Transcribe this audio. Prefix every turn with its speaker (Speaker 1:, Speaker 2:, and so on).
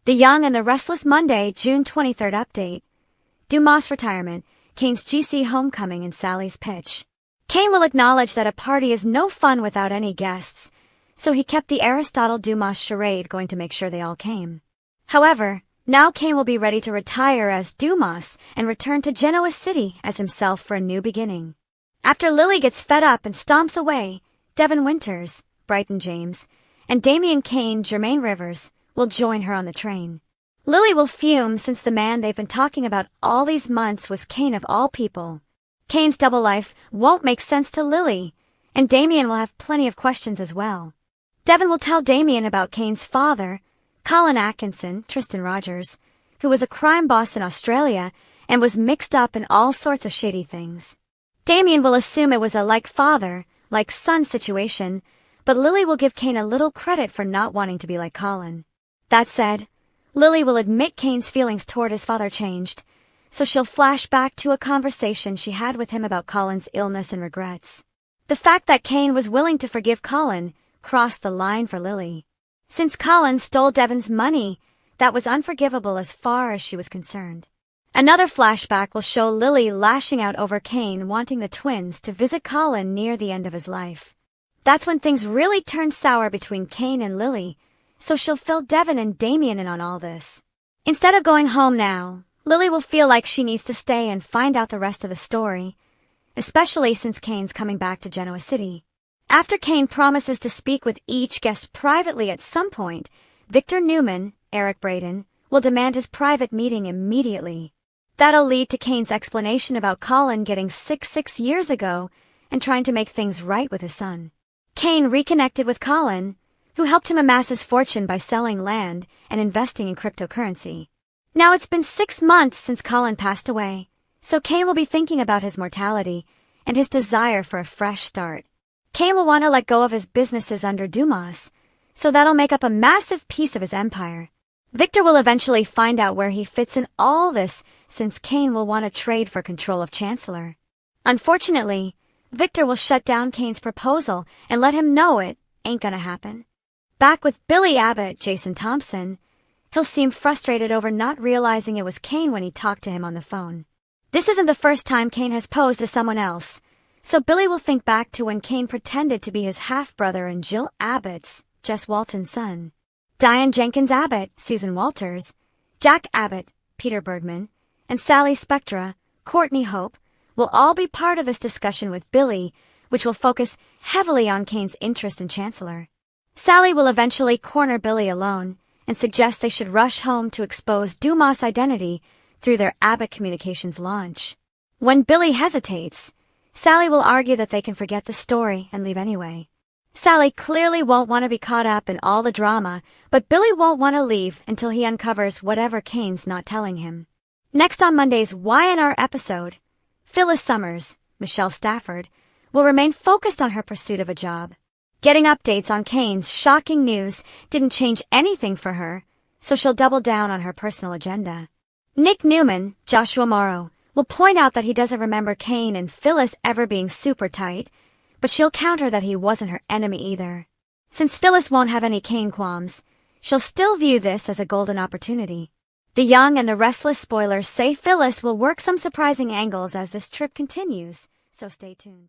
Speaker 1: The Young and the Restless Monday, June 23rd update. Dumas retirement, Kane's GC homecoming and Sally's pitch. Kane will acknowledge that a party is no fun without any guests, so he kept the Aristotle Dumas charade going to make sure they all came. However, now Kane will be ready to retire as Dumas and return to Genoa City as himself for a new beginning. After Lily gets fed up and stomps away, Devin Winters, Brighton James, and Damian Kane, Jermaine Rivers, will join her on the train. Lily will fume since the man they've been talking about all these months was Kane of all people. Kane's double life won't make sense to Lily, and Damian will have plenty of questions as well. Devin will tell Damian about Kane's father, Colin Atkinson, Tristan Rogers, who was a crime boss in Australia and was mixed up in all sorts of shady things. Damian will assume it was a like father, like son situation, but Lily will give Kane a little credit for not wanting to be like Colin. That said, Lily will admit Kane's feelings toward his father changed, so she'll flash back to a conversation she had with him about Colin's illness and regrets. The fact that Kane was willing to forgive Colin crossed the line for Lily. Since Colin stole Devin's money, that was unforgivable as far as she was concerned. Another flashback will show Lily lashing out over Kane wanting the twins to visit Colin near the end of his life. That's when things really turned sour between Kane and Lily, so she'll fill Devin and Damian in on all this. Instead of going home now, Lily will feel like she needs to stay and find out the rest of the story, especially since Kane's coming back to Genoa City. After Kane promises to speak with each guest privately at some point, Victor Newman, Eric Braden, will demand his private meeting immediately. That'll lead to Kane's explanation about Colin getting sick 6 years ago and trying to make things right with his son. Kane reconnected with Colin, who helped him amass his fortune by selling land and investing in cryptocurrency. Now it's been 6 months since Colin passed away, so Kane will be thinking about his mortality and his desire for a fresh start. Kane will want to let go of his businesses under Dumas, so that'll make up a massive piece of his empire. Victor will eventually find out where he fits in all this, since Kane will want to trade for control of Chancellor. Unfortunately, Victor will shut down Kane's proposal and let him know it ain't gonna happen. Back with Billy Abbott, Jason Thompson, he'll seem frustrated over not realizing it was Kane when he talked to him on the phone. This isn't the first time Kane has posed as someone else, so Billy will think back to when Kane pretended to be his half-brother and Jill Abbott's, Jess Walton's son. Diane Jenkins Abbott, Susan Walters, Jack Abbott, Peter Bergman, and Sally Spectra, Courtney Hope, will all be part of this discussion with Billy, which will focus heavily on Kane's interest in Chancellor. Sally will eventually corner Billy alone and suggest they should rush home to expose Dumas' identity through their Abbott Communications launch. When Billy hesitates, Sally will argue that they can forget the story and leave anyway. Sally clearly won't want to be caught up in all the drama, but Billy won't want to leave until he uncovers whatever Kane's not telling him. Next on Monday's Y&R episode, Phyllis Summers, Michelle Stafford, will remain focused on her pursuit of a job. Getting updates on Kane's shocking news didn't change anything for her, so she'll double down on her personal agenda. Nick Newman, Joshua Morrow, will point out that he doesn't remember Kane and Phyllis ever being super tight, but she'll counter that he wasn't her enemy either. Since Phyllis won't have any Kane qualms, she'll still view this as a golden opportunity. The Young and the Restless spoilers say Phyllis will work some surprising angles as this trip continues, so stay tuned.